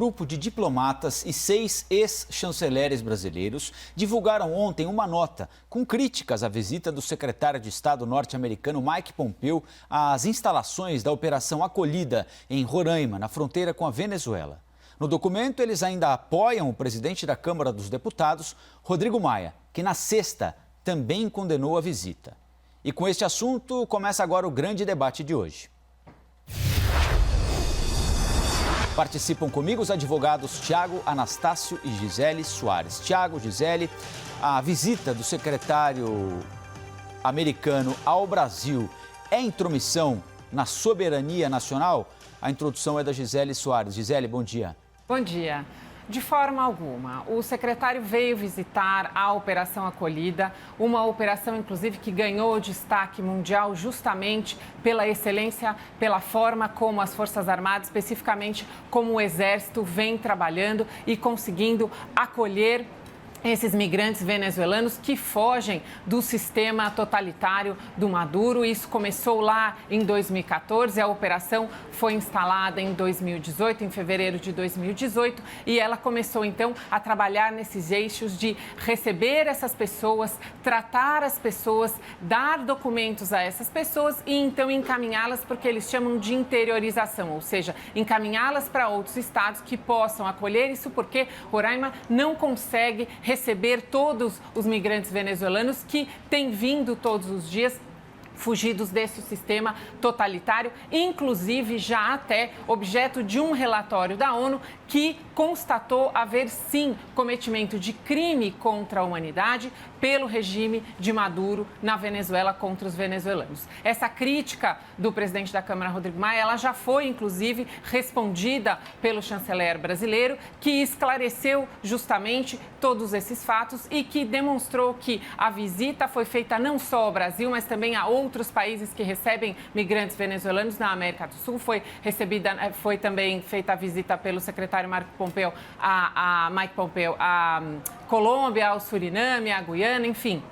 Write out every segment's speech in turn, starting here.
grupo de diplomatas e 6 ex-chanceleres brasileiros divulgaram ontem uma nota com críticas à visita do secretário de Estado norte-americano Mike Pompeo às instalações da Operação Acolhida em Roraima, na fronteira com a Venezuela. No documento, eles ainda apoiam o presidente da Câmara dos Deputados, Rodrigo Maia, que na sexta também condenou a visita. E com este assunto, começa agora o grande debate de hoje. Participam comigo os advogados Tiago Anastácio e Gisele Soares. Tiago, Gisele, a visita do secretário americano ao Brasil é intromissão na soberania nacional? A introdução é da Gisele Soares. Gisele, bom dia. Bom dia. De forma alguma. O secretário veio visitar a Operação Acolhida, uma operação, inclusive, que ganhou destaque mundial justamente pela excelência, pela forma como as Forças Armadas, especificamente como o Exército, vem trabalhando e conseguindo acolher esses migrantes venezuelanos que fogem do sistema totalitário do Maduro. Isso começou lá em 2014, a operação foi instalada em 2018, em fevereiro de 2018, e ela começou então a trabalhar nesses eixos de receber essas pessoas, tratar as pessoas, dar documentos a essas pessoas e então encaminhá-las porque eles chamam de interiorização, ou seja, encaminhá-las para outros estados que possam acolher. Isso porque Roraima não consegue receber todos os migrantes venezuelanos que têm vindo todos os dias fugidos desse sistema totalitário, inclusive já até objeto de um relatório da ONU que constatou haver, sim, cometimento de crime contra a humanidade pelo regime de Maduro na Venezuela contra os venezuelanos. Essa crítica do presidente da Câmara, Rodrigo Maia, ela já foi, inclusive, respondida pelo chanceler brasileiro, que esclareceu justamente todos esses fatos e que demonstrou que a visita foi feita não só ao Brasil, mas também a outros países que recebem migrantes venezuelanos na América do Sul. Foi também feita a visita pelo secretário Mike Pompeo à Colômbia, ao Suriname, à Guiana, enfim.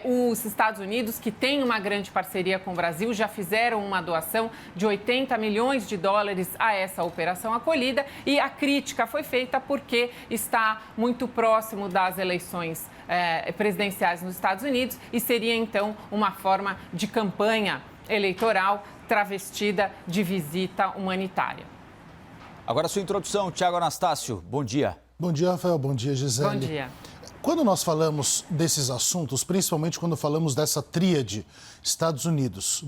Os Estados Unidos, que têm uma grande parceria com o Brasil, já fizeram uma doação de 80 milhões de dólares a essa operação acolhida, e a crítica foi feita porque está muito próximo das eleições presidenciais nos Estados Unidos e seria então uma forma de campanha eleitoral travestida de visita humanitária. Agora a sua introdução, Tiago Anastácio. Bom dia. Bom dia, Rafael. Bom dia, Gisele. Bom dia. Quando nós falamos desses assuntos, principalmente quando falamos dessa tríade Estados Unidos,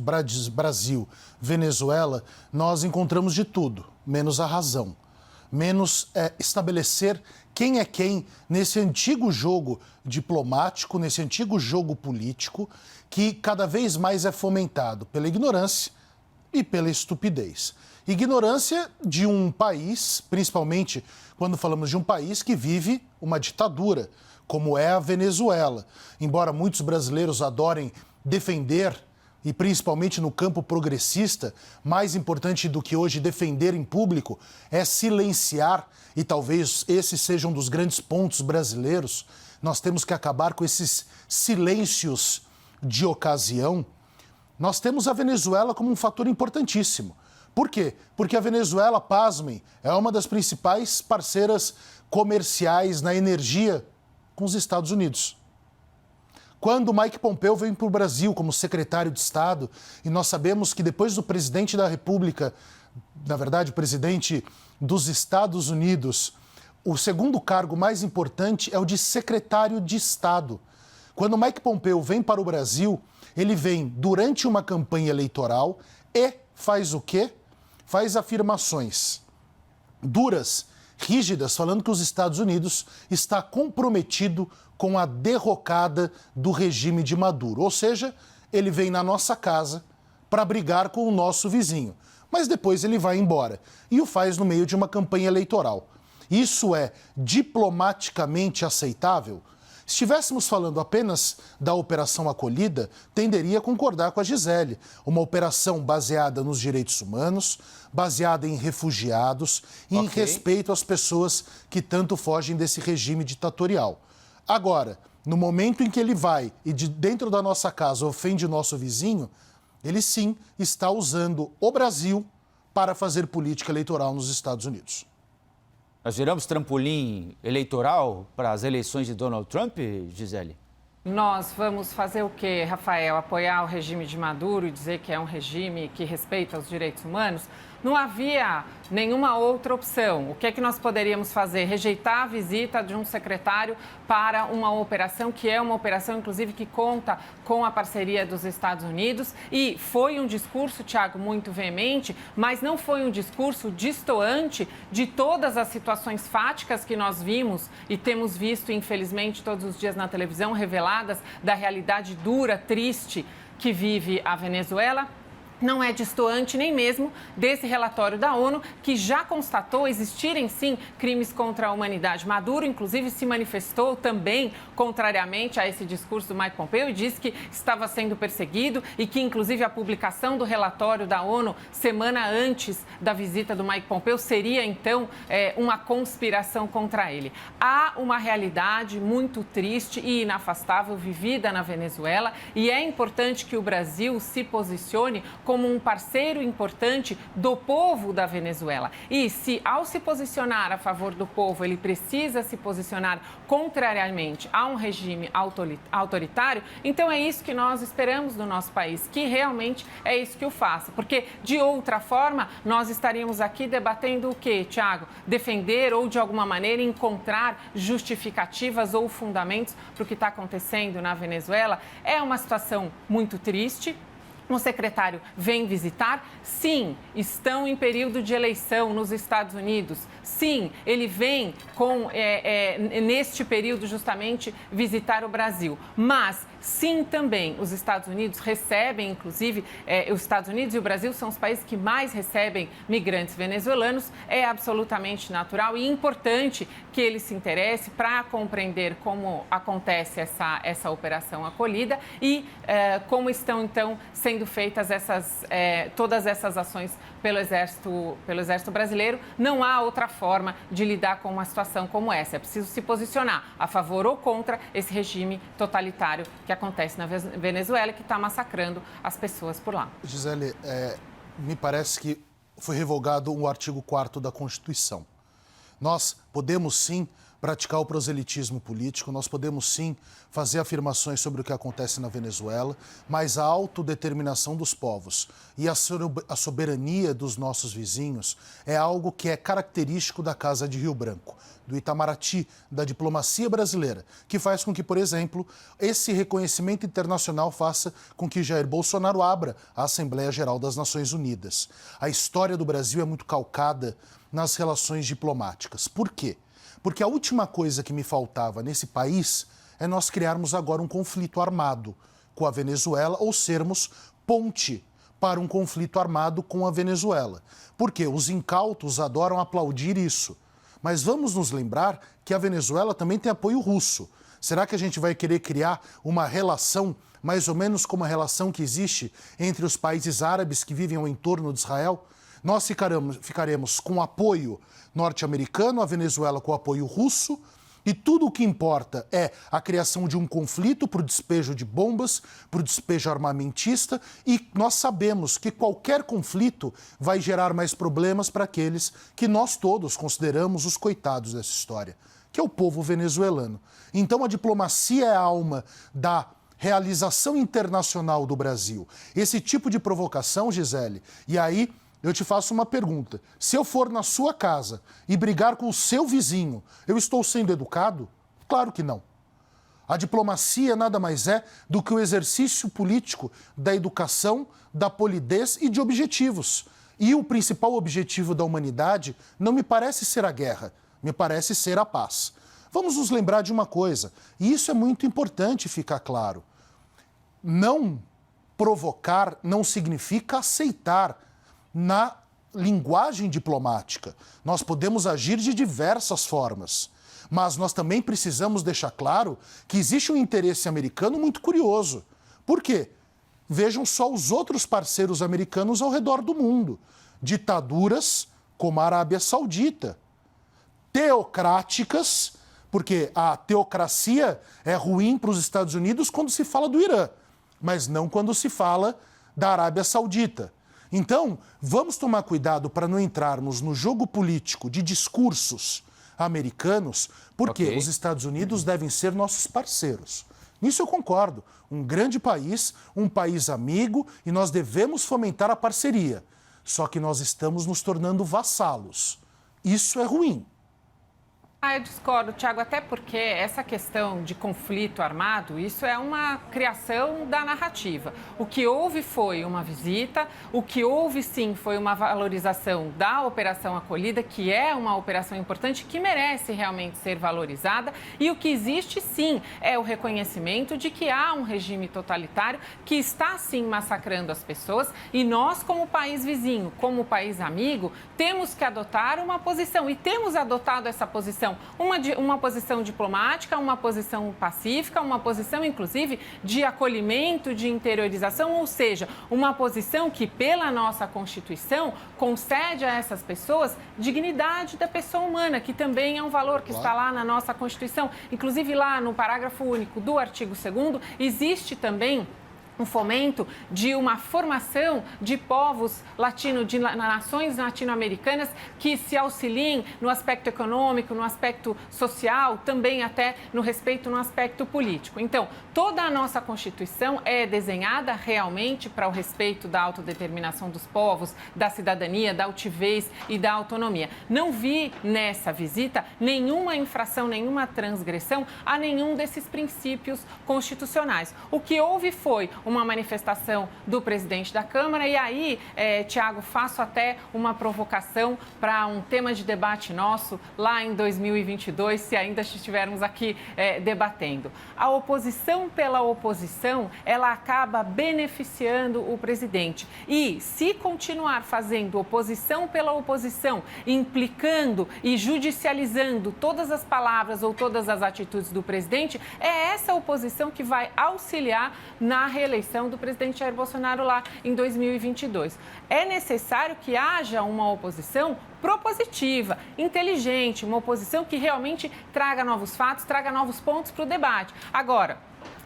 Brasil, Venezuela, nós encontramos de tudo, menos a razão, menos estabelecer quem é quem nesse antigo jogo diplomático, nesse antigo jogo político, que cada vez mais é fomentado pela ignorância e pela estupidez. Ignorância de um país, principalmente quando falamos de um país que vive uma ditadura, como é a Venezuela. Embora muitos brasileiros adorem defender, e principalmente no campo progressista, mais importante do que hoje defender em público é silenciar, e talvez esse seja um dos grandes pontos brasileiros. Nós temos que acabar com esses silêncios de ocasião. Nós temos a Venezuela como um fator importantíssimo. Por quê? Porque a Venezuela, pasmem, é uma das principais parceiras comerciais na energia com os Estados Unidos. Quando Mike Pompeo vem para o Brasil como secretário de Estado, e nós sabemos que depois do presidente da República, na verdade, o presidente dos Estados Unidos, o segundo cargo mais importante é o de secretário de Estado. Quando Mike Pompeo vem para o Brasil, ele vem durante uma campanha eleitoral e faz o quê? Faz afirmações duras, rígidas, falando que os Estados Unidos está comprometido com a derrocada do regime de Maduro. Ou seja, ele vem na nossa casa para brigar com o nosso vizinho, mas depois ele vai embora e o faz no meio de uma campanha eleitoral. Isso é diplomaticamente aceitável? Se estivéssemos falando apenas da Operação Acolhida, tenderia a concordar com a Gisele. Uma operação baseada nos direitos humanos, baseada em refugiados e em respeito às pessoas que tanto fogem desse regime ditatorial. Agora, no momento em que ele vai e de dentro da nossa casa ofende o nosso vizinho, ele sim está usando o Brasil para fazer política eleitoral nos Estados Unidos. Nós viramos trampolim eleitoral para as eleições de Donald Trump, Gisele? Nós vamos fazer o quê, Rafael? Apoiar o regime de Maduro e dizer que é um regime que respeita os direitos humanos? Não havia nenhuma outra opção. O que é que nós poderíamos fazer? Rejeitar a visita de um secretário para uma operação que é uma operação, inclusive, que conta com a parceria dos Estados Unidos. E foi um discurso, Tiago, muito veemente, mas não foi um discurso destoante de todas as situações fáticas que nós vimos e temos visto, infelizmente, todos os dias na televisão, reveladas da realidade dura, triste que vive a Venezuela. Não é destoante nem mesmo desse relatório da ONU, que já constatou existirem, sim, crimes contra a humanidade. Maduro, inclusive, se manifestou também contrariamente a esse discurso do Mike Pompeo e disse que estava sendo perseguido e que, inclusive, a publicação do relatório da ONU semana antes da visita do Mike Pompeo seria, então, uma conspiração contra ele. Há uma realidade muito triste e inafastável vivida na Venezuela e é importante que o Brasil se posicione como um parceiro importante do povo da Venezuela. E se, ao se posicionar a favor do povo, ele precisa se posicionar contrariamente a um regime autoritário, então é isso que nós esperamos do nosso país, que realmente é isso que o faça. Porque, de outra forma, nós estaríamos aqui debatendo o quê, Tiago? Defender ou, de alguma maneira, encontrar justificativas ou fundamentos para o que está acontecendo na Venezuela. É uma situação muito triste. O secretário vem visitar? Sim, estão em período de eleição nos Estados Unidos. Sim, ele vem neste período justamente visitar o Brasil. Mas, sim, também os Estados Unidos recebem, inclusive, os Estados Unidos e o Brasil são os países que mais recebem migrantes venezuelanos. É absolutamente natural e importante que ele se interesse para compreender como acontece essa operação acolhida e como estão, então, sendo feitas todas essas ações pelo Exército Brasileiro. Não há outra forma de lidar com uma situação como essa. É preciso se posicionar a favor ou contra esse regime totalitário que acontece na Venezuela e que está massacrando as pessoas por lá. Gisele, me parece que foi revogado o artigo 4º da Constituição. Nós podemos, sim, praticar o proselitismo político, nós podemos, sim, fazer afirmações sobre o que acontece na Venezuela, mas a autodeterminação dos povos e a soberania dos nossos vizinhos é algo que é característico da Casa de Rio Branco, do Itamaraty, da diplomacia brasileira, que faz com que, por exemplo, esse reconhecimento internacional faça com que Jair Bolsonaro abra a Assembleia Geral das Nações Unidas. A história do Brasil é muito calcada nas relações diplomáticas. Por quê? Porque a última coisa que me faltava nesse país é nós criarmos agora um conflito armado com a Venezuela ou sermos ponte para um conflito armado com a Venezuela. Porque os incautos adoram aplaudir isso. Mas vamos nos lembrar que a Venezuela também tem apoio russo. Será que a gente vai querer criar uma relação mais ou menos como a relação que existe entre os países árabes que vivem ao entorno de Israel? Nós ficaremos com apoio norte-americano, a Venezuela com apoio russo, e tudo o que importa é a criação de um conflito para o despejo de bombas, para o despejo armamentista, e nós sabemos que qualquer conflito vai gerar mais problemas para aqueles que nós todos consideramos os coitados dessa história, que é o povo venezuelano. Então a diplomacia é a alma da realização internacional do Brasil. Esse tipo de provocação, Gisele, e aí eu te faço uma pergunta. Se eu for na sua casa e brigar com o seu vizinho, eu estou sendo educado? Claro que não. A diplomacia nada mais é do que o exercício político da educação, da polidez e de objetivos. E o principal objetivo da humanidade não me parece ser a guerra, me parece ser a paz. Vamos nos lembrar de uma coisa, e isso é muito importante ficar claro. Não provocar não significa aceitar. Na linguagem diplomática, nós podemos agir de diversas formas, mas nós também precisamos deixar claro que existe um interesse americano muito curioso. Por quê? Vejam só os outros parceiros americanos ao redor do mundo. Ditaduras como a Arábia Saudita, teocráticas, porque a teocracia é ruim para os Estados Unidos quando se fala do Irã, mas não quando se fala da Arábia Saudita. Então, vamos tomar cuidado para não entrarmos no jogo político de discursos americanos, porque os Estados Unidos devem ser nossos parceiros. Nisso eu concordo. Um grande país, um país amigo, e nós devemos fomentar a parceria. Só que nós estamos nos tornando vassalos. Isso é ruim. Eu discordo, Tiago, até porque essa questão de conflito armado, isso é uma criação da narrativa. O que houve foi uma visita, o que houve sim foi uma valorização da Operação Acolhida, que é uma operação importante, que merece realmente ser valorizada, e o que existe sim é o reconhecimento de que há um regime totalitário que está sim massacrando as pessoas, e nós, como país vizinho, como país amigo, temos que adotar uma posição, e temos adotado essa posição. Uma posição diplomática, uma posição pacífica, uma posição, inclusive, de acolhimento, de interiorização, ou seja, uma posição que, pela nossa Constituição, concede a essas pessoas dignidade da pessoa humana, que também é um valor que está lá na nossa Constituição. Inclusive, lá no parágrafo único do artigo 2º, existe também um fomento de uma formação de povos de nações latino-americanas que se auxiliem no aspecto econômico, no aspecto social, também até no respeito no aspecto político. Então, toda a nossa Constituição é desenhada realmente para o respeito da autodeterminação dos povos, da cidadania, da altivez e da autonomia. Não vi nessa visita nenhuma infração, nenhuma transgressão a nenhum desses princípios constitucionais. O que houve foi uma manifestação do presidente da Câmara e aí, Tiago, faço até uma provocação para um tema de debate nosso lá em 2022, se ainda estivermos aqui debatendo. A oposição pela oposição, ela acaba beneficiando o presidente. E se continuar fazendo oposição pela oposição, implicando e judicializando todas as palavras ou todas as atitudes do presidente, é essa oposição que vai auxiliar na reeleição do presidente Jair Bolsonaro lá em 2022. É necessário que haja uma oposição propositiva, inteligente, uma oposição que realmente traga novos fatos, traga novos pontos para o debate. Agora,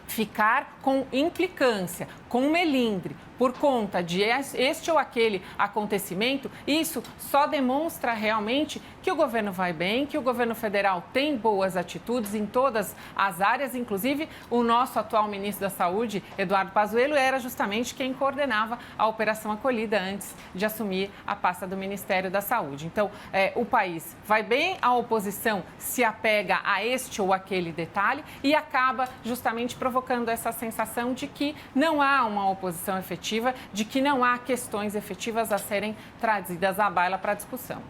ficar com implicância, com melindre, por conta de este ou aquele acontecimento, isso só demonstra realmente que o governo vai bem, que o governo federal tem boas atitudes em todas as áreas, inclusive o nosso atual ministro da Saúde, Eduardo Pazuello, era justamente quem coordenava a Operação Acolhida antes de assumir a pasta do Ministério da Saúde. Então, o país vai bem, a oposição se apega a este ou aquele detalhe e acaba justamente provocando essa sensação de que não há uma oposição efetiva, de que não há questões efetivas a serem trazidas à baila para discussão.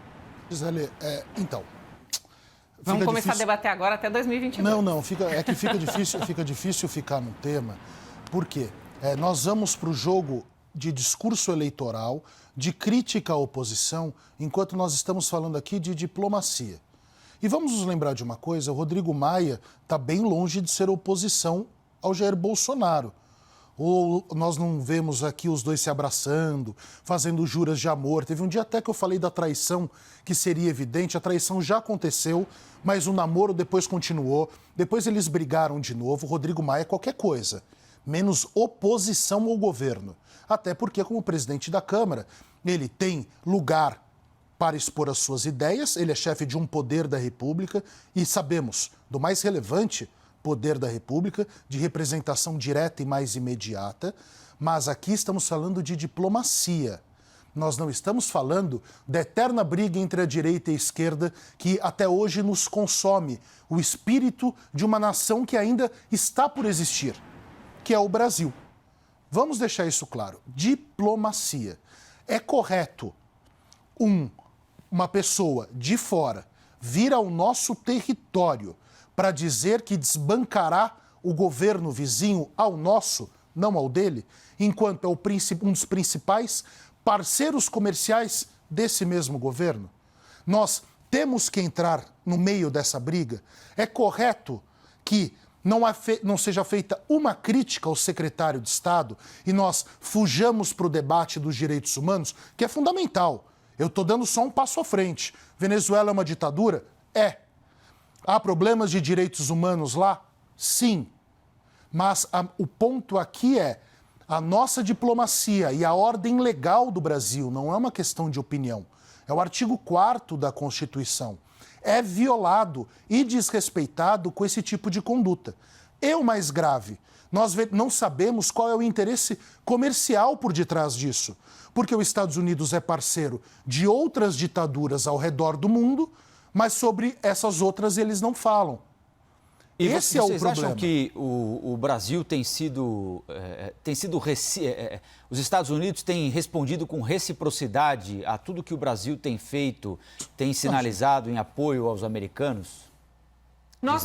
Gisele, então... Vamos começar a debater agora até 2022. Não, fica difícil ficar no tema, porque nós vamos para o jogo de discurso eleitoral, de crítica à oposição, enquanto nós estamos falando aqui de diplomacia. E vamos nos lembrar de uma coisa, o Rodrigo Maia está bem longe de ser oposição ao Jair Bolsonaro. Ou nós não vemos aqui os dois se abraçando, fazendo juras de amor. Teve um dia até que eu falei da traição, que seria evidente, a traição já aconteceu, mas o namoro depois continuou, depois eles brigaram de novo. O Rodrigo Maia é qualquer coisa, menos oposição ao governo. Até porque, como presidente da Câmara, ele tem lugar para expor as suas ideias, ele é chefe de um poder da República e sabemos do mais relevante poder da República, de representação direta e mais imediata, mas aqui estamos falando de diplomacia. Nós não estamos falando da eterna briga entre a direita e a esquerda que até hoje nos consome o espírito de uma nação que ainda está por existir, que é o Brasil. Vamos deixar isso claro. Diplomacia. É correto uma pessoa de fora vir ao nosso território para dizer que desbancará o governo vizinho ao nosso, não ao dele, enquanto é um dos principais parceiros comerciais desse mesmo governo? Nós temos que entrar no meio dessa briga. É correto que não seja feita uma crítica ao secretário de Estado e nós fujamos para o debate dos direitos humanos, que é fundamental. Eu estou dando só um passo à frente. Venezuela é uma ditadura? É. Há problemas de direitos humanos lá? Sim. Mas o ponto aqui é a nossa diplomacia e a ordem legal do Brasil, não é uma questão de opinião. É o artigo 4º da Constituição. é violado e desrespeitado com esse tipo de conduta. E o mais grave, nós não sabemos qual é o interesse comercial por detrás disso, porque os Estados Unidos é parceiro de outras ditaduras ao redor do mundo, mas sobre essas outras eles não falam. E esse é o problema. Vocês acham que o Brasil os Estados Unidos têm respondido com reciprocidade a tudo que o Brasil tem feito, tem sinalizado em apoio aos americanos? Nós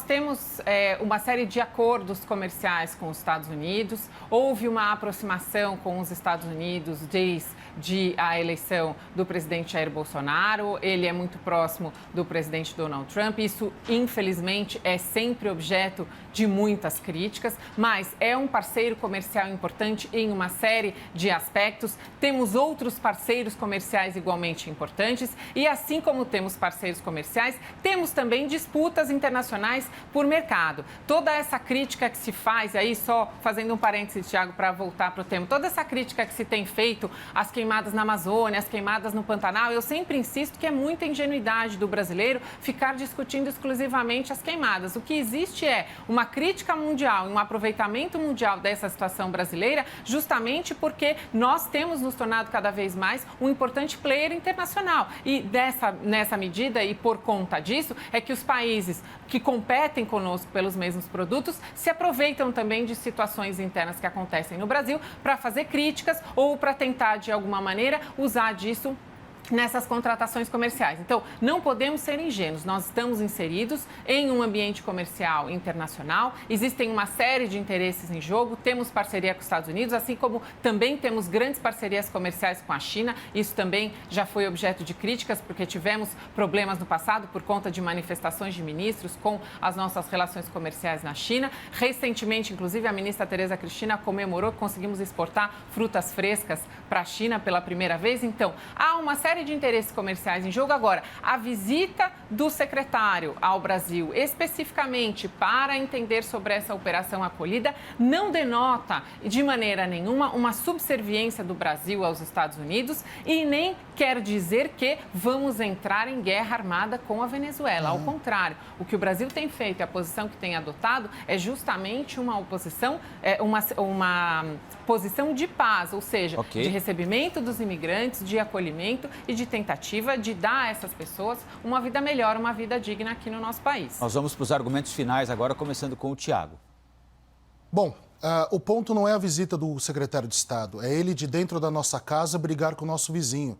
temos uma série de acordos comerciais com os Estados Unidos. Houve uma aproximação com os Estados Unidos desde a eleição do presidente Jair Bolsonaro. Ele é muito próximo do presidente Donald Trump. Isso, infelizmente, é sempre objeto de muitas críticas, mas é um parceiro comercial importante em uma série de aspectos. Temos outros parceiros comerciais igualmente importantes e, assim como temos parceiros comerciais, temos também disputas internacionais por mercado. Toda essa crítica que se faz, e aí só fazendo um parênteses, Tiago, para voltar para o tema, toda essa crítica que se tem feito às queimadas na Amazônia, às queimadas no Pantanal, eu sempre insisto que é muita ingenuidade do brasileiro ficar discutindo exclusivamente as queimadas. O que existe é uma crítica mundial, um aproveitamento mundial dessa situação brasileira, justamente porque nós temos nos tornado cada vez mais um importante player internacional. E nessa medida e por conta disso, é que os países que competem conosco pelos mesmos produtos se aproveitam também de situações internas que acontecem no Brasil para fazer críticas ou para tentar, de alguma maneira, usar disso nessas contratações comerciais. Então, não podemos ser ingênuos. Nós estamos inseridos em um ambiente comercial internacional, existem uma série de interesses em jogo, temos parceria com os Estados Unidos, assim como também temos grandes parcerias comerciais com a China. Isso também já foi objeto de críticas, porque tivemos problemas no passado por conta de manifestações de ministros com as nossas relações comerciais na China. Recentemente, inclusive, a ministra Tereza Cristina comemorou que conseguimos exportar frutas frescas para a China pela primeira vez. Então, há uma série de interesses comerciais em jogo. Agora, a visita do secretário ao Brasil, especificamente para entender sobre essa operação acolhida, não denota de maneira nenhuma uma subserviência do Brasil aos Estados Unidos e nem quer dizer que vamos entrar em guerra armada com a Venezuela. Ao contrário, o que o Brasil tem feito e a posição que tem adotado é justamente uma oposição, uma posição de paz, ou seja, de recebimento dos imigrantes, de acolhimento e de tentativa de dar a essas pessoas uma vida melhor, uma vida digna aqui no nosso país. Nós vamos para os argumentos finais agora, começando com o Tiago. Bom, o ponto não é a visita do secretário de Estado, é ele de dentro da nossa casa brigar com o nosso vizinho.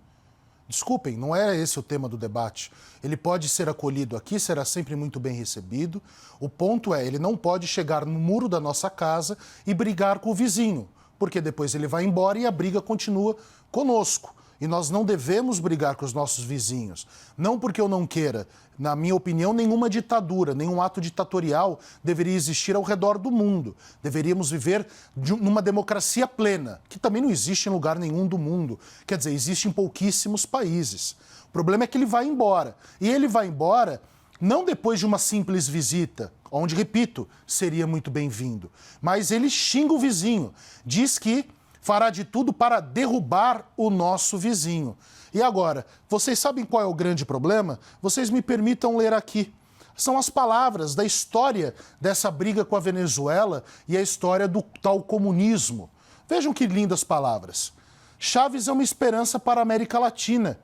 Desculpem, não é esse o tema do debate. Ele pode ser acolhido aqui, será sempre muito bem recebido. O ponto é, ele não pode chegar no muro da nossa casa e brigar com o vizinho, porque depois ele vai embora e a briga continua conosco. E nós não devemos brigar com os nossos vizinhos. Não porque eu não queira. Na minha opinião, nenhuma ditadura, nenhum ato ditatorial deveria existir ao redor do mundo. Deveríamos viver numa democracia plena, que também não existe em lugar nenhum do mundo. Quer dizer, existe em pouquíssimos países. O problema é que ele vai embora. E ele vai embora não depois de uma simples visita, onde, repito, seria muito bem-vindo. Mas ele xinga o vizinho, diz que fará de tudo para derrubar o nosso vizinho. E agora, vocês sabem qual é o grande problema? Vocês me permitam ler aqui. São as palavras da história dessa briga com a Venezuela e a história do tal comunismo. Vejam que lindas palavras. Chávez é uma esperança para a América Latina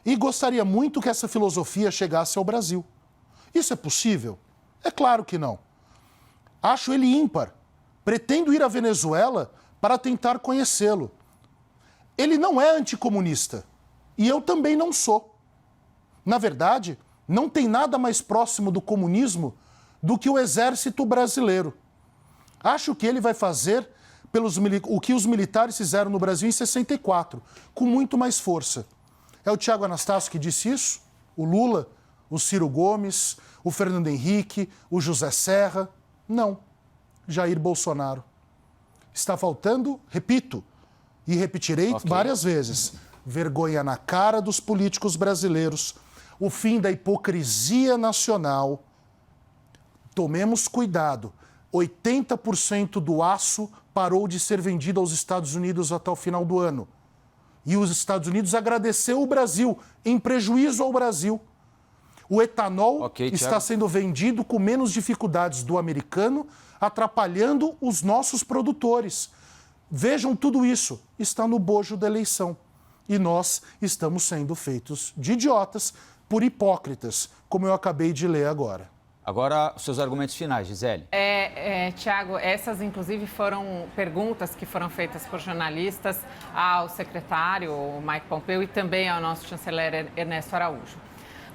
e gostaria muito que essa filosofia chegasse ao Brasil. Isso é possível? É claro que não. Acho ele ímpar. Pretendo ir à Venezuela para tentar conhecê-lo. Ele não é anticomunista e eu também não sou. Na verdade, não tem nada mais próximo do comunismo do que o exército brasileiro. Acho que ele vai fazer o que os militares fizeram no Brasil em 64, com muito mais força. É o Tiago Anastácio que disse isso? O Lula? O Ciro Gomes? O Fernando Henrique? O José Serra? Não. Jair Bolsonaro. Está faltando, repito, e repetirei várias vezes, vergonha na cara dos políticos brasileiros, o fim da hipocrisia nacional. Tomemos cuidado. 80% do aço parou de ser vendido aos Estados Unidos até o final do ano. E os Estados Unidos agradeceu o Brasil, em prejuízo ao Brasil. O etanol está Thiago. sendo vendido com menos dificuldades do americano, atrapalhando os nossos produtores. Vejam tudo isso, está no bojo da eleição. E nós estamos sendo feitos de idiotas por hipócritas, como eu acabei de ler agora. Agora, os seus argumentos finais, Gisele. Tiago, essas inclusive foram perguntas que foram feitas por jornalistas ao secretário Mike Pompeo e também ao nosso chanceler Ernesto Araújo.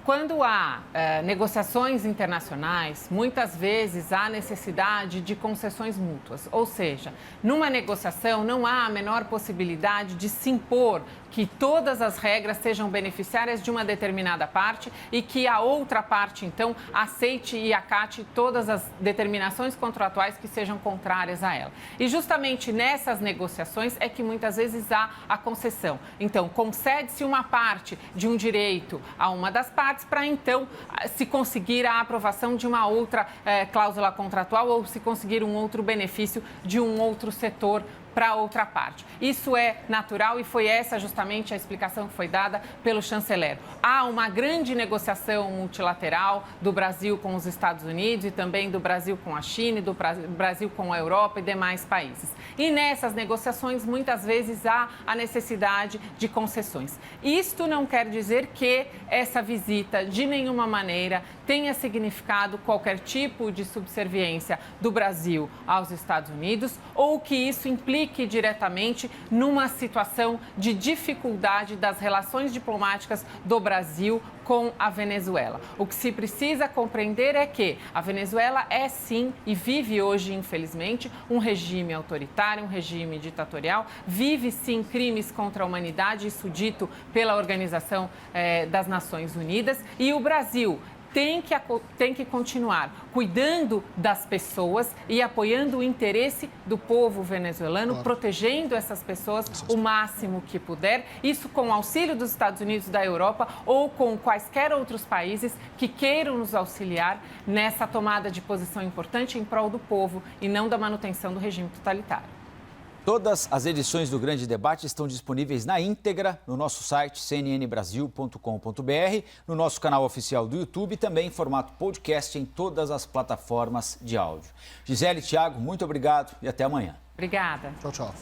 Quando há negociações internacionais, muitas vezes há necessidade de concessões mútuas. Ou seja, numa negociação não há a menor possibilidade de se impor que todas as regras sejam beneficiárias de uma determinada parte e que a outra parte, então, aceite e acate todas as determinações contratuais que sejam contrárias a ela. E justamente nessas negociações é que muitas vezes há a concessão. Então, concede-se uma parte de um direito a uma das partes para, então, se conseguir a aprovação de uma outra cláusula contratual ou se conseguir um outro benefício de um outro setor para outra parte. Isso é natural e foi essa justamente a explicação que foi dada pelo chanceler. Há uma grande negociação multilateral do Brasil com os Estados Unidos e também do Brasil com a China, e do Brasil com a Europa e demais países. E nessas negociações, muitas vezes, há a necessidade de concessões. Isto não quer dizer que essa visita, de nenhuma maneira, tenha significado qualquer tipo de subserviência do Brasil aos Estados Unidos ou que isso implique diretamente numa situação de dificuldade das relações diplomáticas do Brasil com a Venezuela. O que se precisa compreender é que a Venezuela é sim e vive hoje, infelizmente, um regime autoritário, um regime ditatorial, vive sim crimes contra a humanidade, isso dito pela Organização das Nações Unidas, e o Brasil tem que continuar cuidando das pessoas e apoiando o interesse do povo venezuelano, protegendo essas pessoas o máximo que puder, isso com o auxílio dos Estados Unidos e da Europa ou com quaisquer outros países que queiram nos auxiliar nessa tomada de posição importante em prol do povo e não da manutenção do regime totalitário. Todas as edições do Grande Debate estão disponíveis na íntegra no nosso site cnnbrasil.com.br, no nosso canal oficial do YouTube e também em formato podcast em todas as plataformas de áudio. Gisele e Thiago, muito obrigado e até amanhã. Obrigada. Tchau, tchau.